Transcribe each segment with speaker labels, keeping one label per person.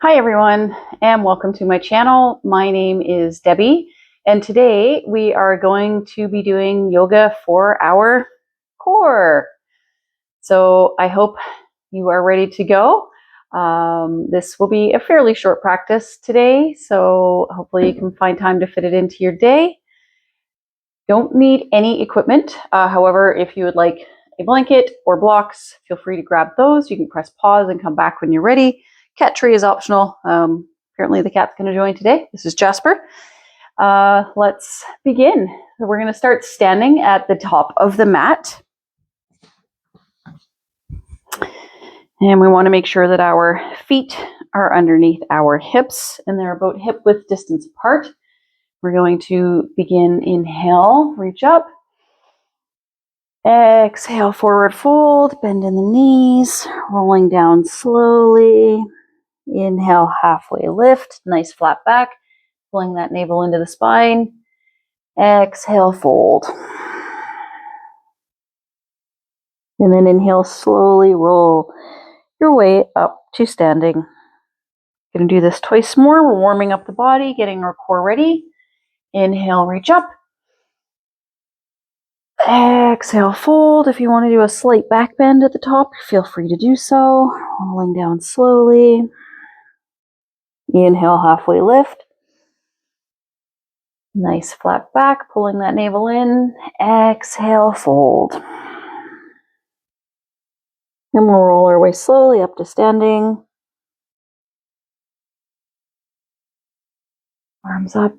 Speaker 1: Hi everyone, and welcome to my channel. My name is Debbie, and today we are going to be doing yoga for our core. So I hope you are ready to go. This will be a fairly short practice today, so hopefully you can find time to fit it into your day. Don't need any equipment. However, if you would like a blanket or blocks, feel free to grab those. You can press pause and come back when you're ready. Cat tree is optional. Apparently the cat's going to join today. This is Jasper. Let's begin. So we're going to start standing at the top of the mat. And we want to make sure that our feet are underneath our hips and they're about hip width distance apart. We're going to begin. Inhale, reach up. Exhale, forward fold, bend in the knees, rolling down slowly. Inhale, halfway lift, nice flat back, pulling that navel into the spine. Exhale, fold. And then inhale, slowly roll your way up to standing. Going to do this twice more. We're warming up the body, getting our core ready. Inhale, reach up. Exhale, fold. If you want to do a slight back bend at the top, feel free to do so. Rolling down slowly. Inhale, halfway lift. Nice flat back, pulling that navel in. Exhale, fold. And we'll roll our way slowly up to standing. Arms up,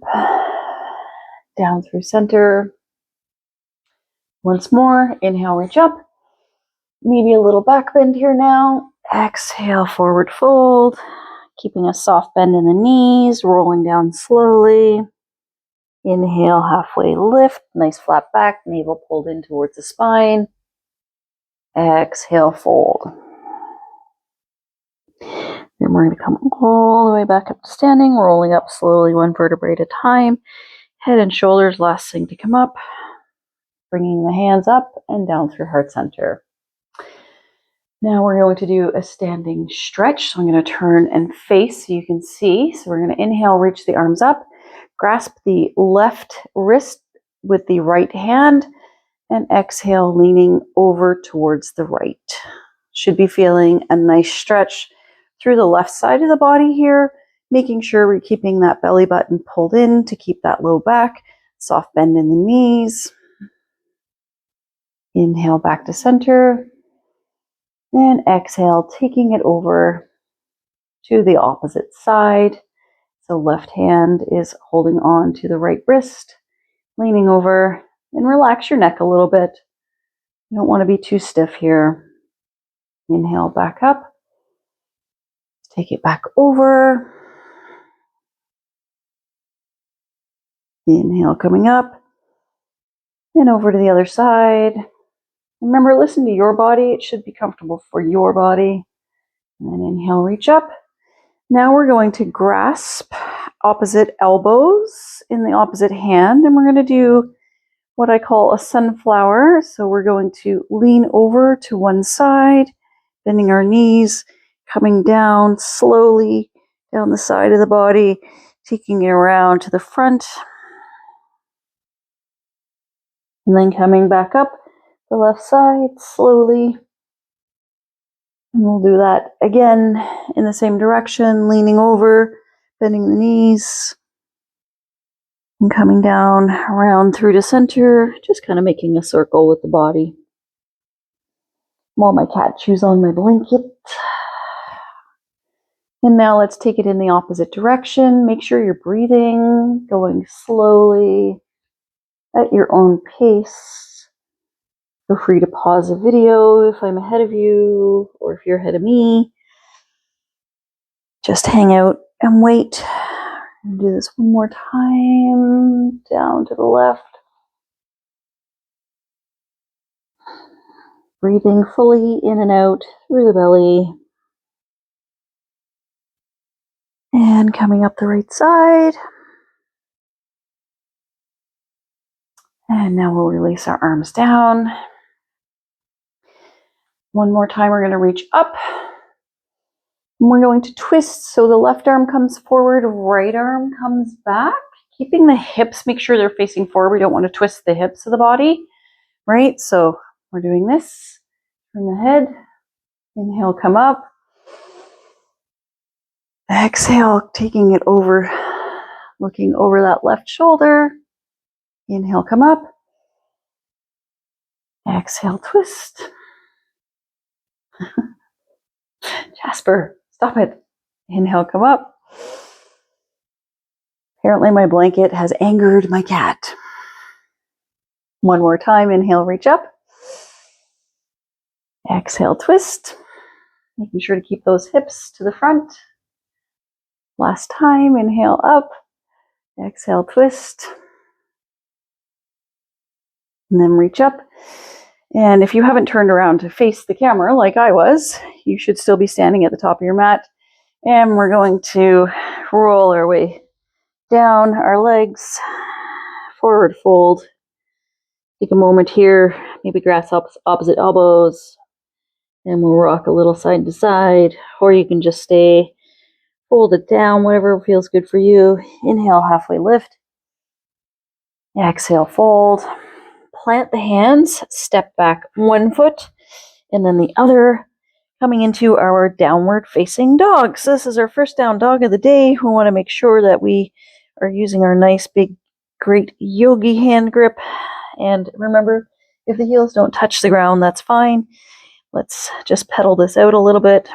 Speaker 1: down through center. Once more, inhale, reach up. Maybe a little back bend here now. Exhale, forward fold. Keeping a soft bend in the knees, rolling down slowly. Inhale, halfway lift. Nice flat back, navel pulled in towards the spine. Exhale, fold. Then we're going to come all the way back up to standing, rolling up slowly, one vertebrae at a time. Head and shoulders last thing to come up. Bringing the hands up and down through heart center. Now we're going to do a standing stretch. So I'm going to turn and face so you can see. So we're going to inhale, reach the arms up, grasp the left wrist with the right hand, and exhale, leaning over towards the right. Should be feeling a nice stretch through the left side of the body here, making sure we're keeping that belly button pulled in to keep that low back, soft bend in the knees. Inhale back to center, and exhale, taking it over to the opposite side. So left hand is holding on to the right wrist, leaning over, and relax your neck a little bit. You don't want to be too stiff here. Inhale back up. Take it back over. Inhale coming up and over to the other side. Remember, listen to your body. It should be comfortable for your body. And then inhale, reach up. Now we're going to grasp opposite elbows in the opposite hand, and we're going to do what I call a sunflower. So we're going to lean over to one side, bending our knees, coming down slowly down the side of the body, taking it around to the front, and then coming back up the left side slowly. And we'll do that again in the same direction, leaning over, bending the knees, and coming down around through to center, just kind of making a circle with the body. While my cat chews on my blanket. And now let's take it in the opposite direction. Make sure you're breathing, going slowly at your own pace. Feel free to pause the video if I'm ahead of you or if you're ahead of me. Just hang out and wait. And do this one more time. Down to the left. Breathing fully in and out through the belly. And coming up the right side. And now we'll release our arms down. One more time, we're going to reach up. And we're going to twist so the left arm comes forward, right arm comes back. Keeping the hips, make sure they're facing forward. We don't want to twist the hips of the body, right? So we're doing this. Turn the head. Inhale, come up. Exhale, taking it over, looking over that left shoulder. Inhale, come up. Exhale, twist. Jasper, stop it. Inhale, come up. Apparently my blanket has angered my cat. One more time, inhale, reach up. Exhale, twist. Making sure to keep those hips to the front. Last time, inhale up. Exhale, twist. And then reach up. And if you haven't turned around to face the camera like I was, you should still be standing at the top of your mat. And we're going to roll our way down our legs, forward fold. Take a moment here, maybe grasp opposite elbows, and we'll rock a little side to side, or you can just stay folded down, whatever feels good for you. Inhale, halfway lift. Exhale, fold. Plant the hands, step back 1 foot, and then the other, coming into our downward facing dog. So this is our first down dog of the day. We want to make sure that we are using our nice big great yogi hand grip. And remember, if the heels don't touch the ground, that's fine. Let's just pedal this out a little bit.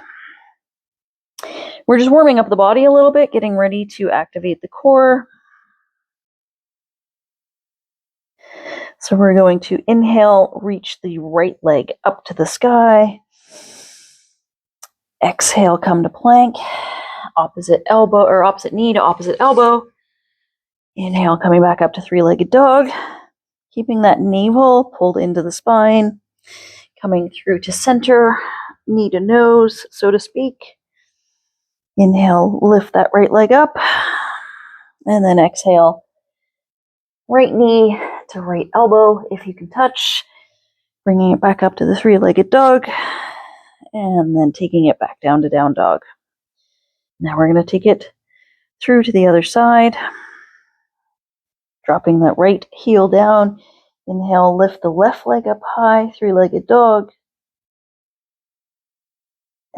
Speaker 1: We're just warming up the body a little bit, getting ready to activate the core. So we're going to inhale, reach the right leg up to the sky. Exhale, come to plank. Opposite elbow or opposite knee to opposite elbow. Inhale, coming back up to three-legged dog. Keeping that navel pulled into the spine. Coming through to center, knee to nose, so to speak. Inhale, lift that right leg up. And then exhale, right knee to right elbow, if you can touch. Bringing it back up to the three-legged dog. And then taking it back down to down dog. Now we're going to take it through to the other side. Dropping that right heel down. Inhale, lift the left leg up high, three-legged dog.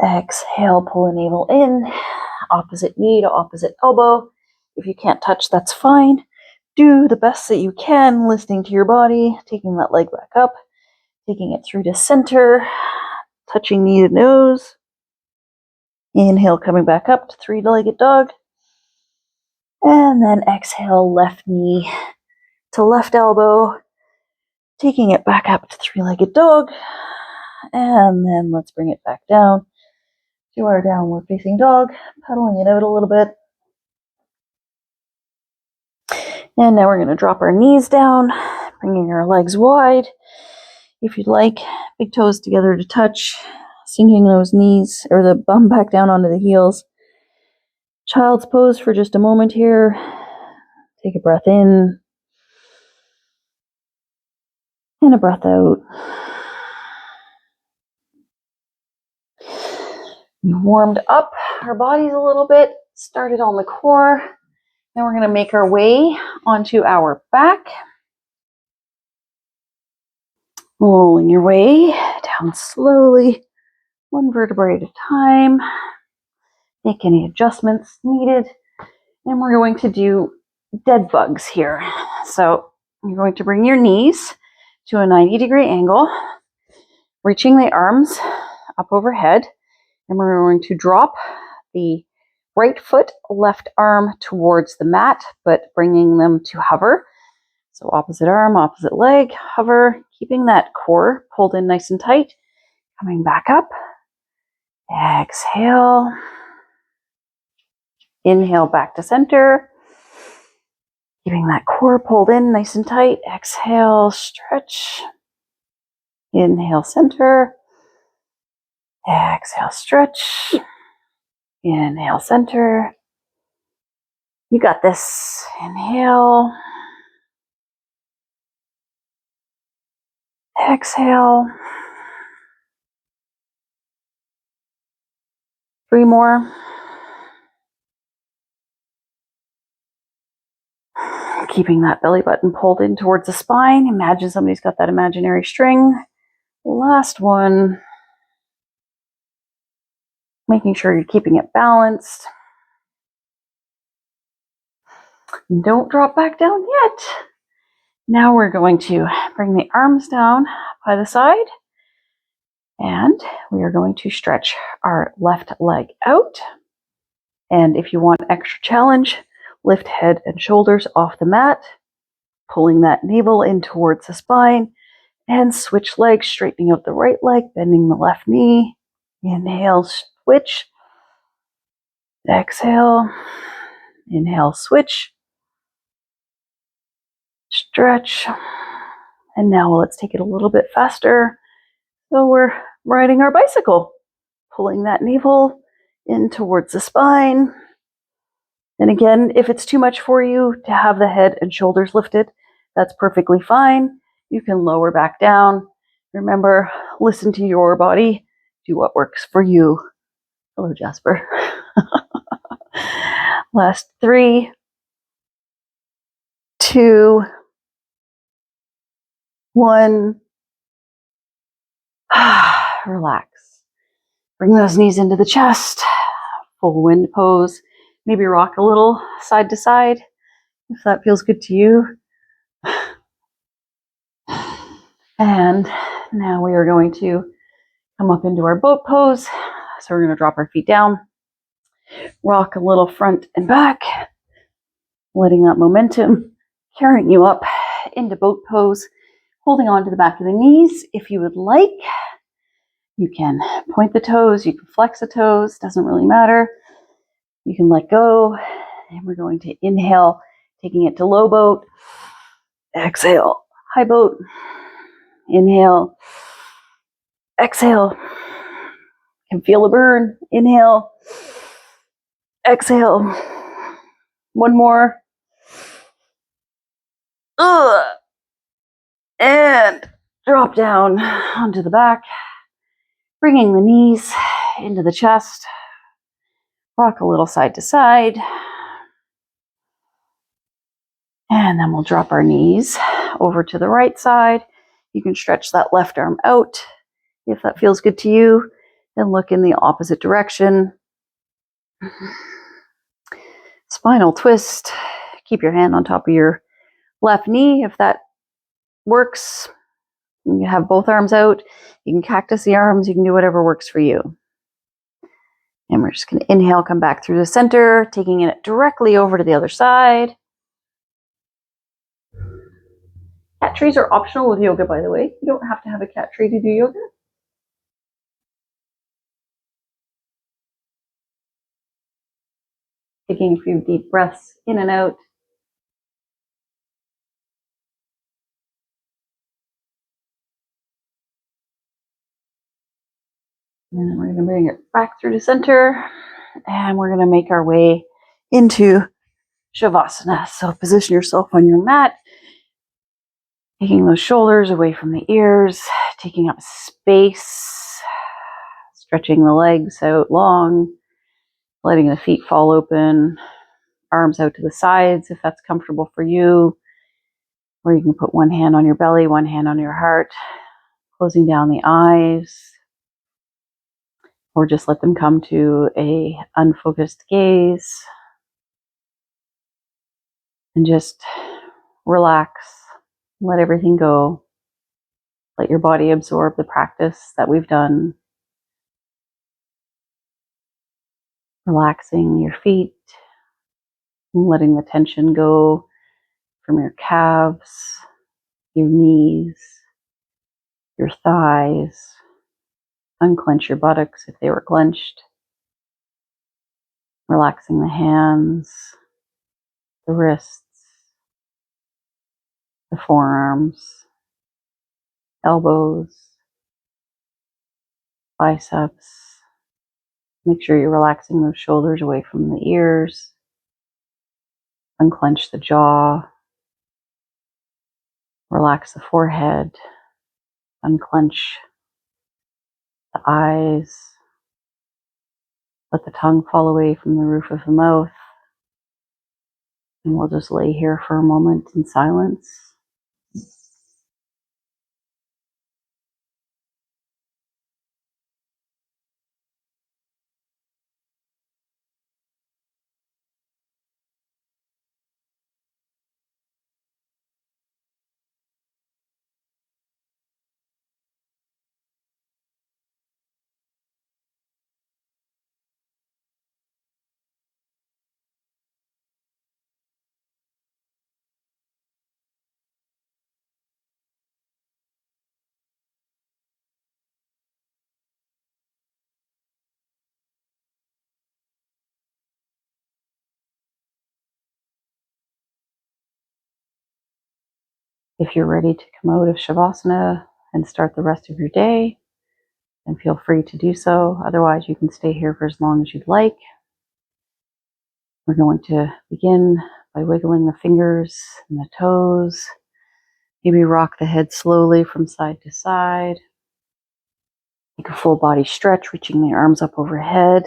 Speaker 1: Exhale, pull the navel in. Opposite knee to opposite elbow. If you can't touch, that's fine. Do the best that you can, listening to your body, taking that leg back up, taking it through to center, touching knee to nose. Inhale, coming back up to three-legged dog. And then exhale, left knee to left elbow, taking it back up to three-legged dog. And then let's bring it back down to our downward facing dog, pedaling it out a little bit. And now we're going to drop our knees down, bringing our legs wide. If you'd like, big toes together to touch, sinking those knees or the bum back down onto the heels. Child's pose for just a moment here. Take a breath in and a breath out. We warmed up our bodies a little bit, started on the core. Now we're going to make our way onto our back. Rolling your way down slowly, one vertebrae at a time. Make any adjustments needed. And we're going to do dead bugs here. So you're going to bring your knees to a 90-degree angle, reaching the arms up overhead. And we're going to drop the right foot, left arm towards the mat, but bringing them to hover. So opposite arm, opposite leg, hover, keeping that core pulled in nice and tight. Coming back up. Exhale. Inhale back to center. Keeping that core pulled in nice and tight. Exhale, stretch. Inhale, center. Exhale, stretch. Inhale, center. You got this. Inhale. Exhale. 3 more. Keeping that belly button pulled in towards the spine. Imagine somebody's got that imaginary string. Last one. Making sure you're keeping it balanced. Don't drop back down yet. Now we're going to bring the arms down by the side. And we are going to stretch our left leg out. And if you want extra challenge, lift head and shoulders off the mat, pulling that navel in towards the spine, and switch legs, straightening out the right leg, bending the left knee. Inhale, switch. Exhale. Inhale, switch. Stretch. And now let's take it a little bit faster. So we're riding our bicycle, pulling that navel in towards the spine. And again, if it's too much for you to have the head and shoulders lifted, that's perfectly fine. You can lower back down. Remember, listen to your body. Do what works for you. Hello, Jasper. Last 3, 2, 1. Relax. Bring those knees into the chest. Full wind pose. Maybe rock a little side to side if that feels good to you. And now we are going to come up into our boat pose. So we're going to drop our feet down, rock a little front and back, letting that momentum carrying you up into boat pose, holding on to the back of the knees. If you would like, you can point the toes, you can flex the toes, doesn't really matter. You can let go, and we're going to inhale, taking it to low boat. Exhale, high boat. Inhale, exhale. Can feel a burn. Inhale, exhale. One more. And drop down onto the back, bringing the knees into the chest. Rock a little side to side. And then we'll drop our knees over to the right side. You can stretch that left arm out if that feels good to you. Then look in the opposite direction. Spinal twist. Keep your hand on top of your left knee if that works. You have both arms out. You can cactus the arms. You can do whatever works for you. And we're just going to inhale, come back through the center, taking it directly over to the other side. Cat trees are optional with yoga, by the way. You don't have to have a cat tree to do yoga. Taking a few deep breaths in and out. And then we're going to bring it back through the center. And we're going to make our way into Shavasana. So position yourself on your mat, taking those shoulders away from the ears, taking up space, stretching the legs out long, letting the feet fall open, arms out to the sides if that's comfortable for you. Or you can put one hand on your belly, one hand on your heart, closing down the eyes. Or just let them come to a unfocused gaze. And just relax, let everything go. Let your body absorb the practice that we've done. Relaxing your feet, letting the tension go from your calves, your knees, your thighs. Unclench your buttocks if they were clenched. Relaxing the hands, the wrists, the forearms, elbows, biceps. Make sure you're relaxing those shoulders away from the ears. Unclench the jaw. Relax the forehead. Unclench the eyes. Let the tongue fall away from the roof of the mouth. And we'll just lay here for a moment in silence. If you're ready to come out of Shavasana and start the rest of your day, then feel free to do so. Otherwise, you can stay here for as long as you'd like. We're going to begin by wiggling the fingers and the toes. Maybe rock the head slowly from side to side. Take a full body stretch, reaching the arms up overhead.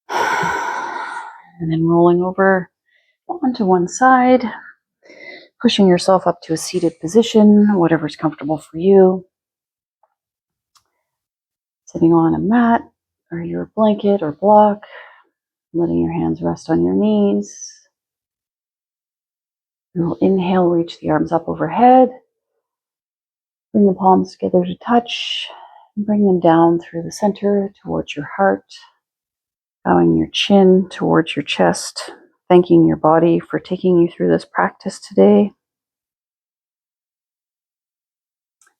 Speaker 1: And then rolling over onto one side, pushing yourself up to a seated position, whatever's comfortable for you. Sitting on a mat or your blanket or block, letting your hands rest on your knees. And we'll inhale, reach the arms up overhead. Bring the palms together to touch. And bring them down through the center towards your heart. Bowing your chin towards your chest. Thanking your body for taking you through this practice today.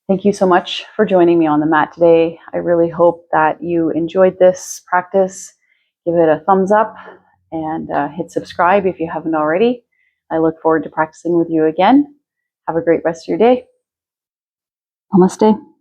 Speaker 1: Thank you so much for joining me on the mat today. I really hope that you enjoyed this practice. Give it a thumbs up and hit subscribe if you haven't already. I look forward to practicing with you again. Have a great rest of your day. Namaste.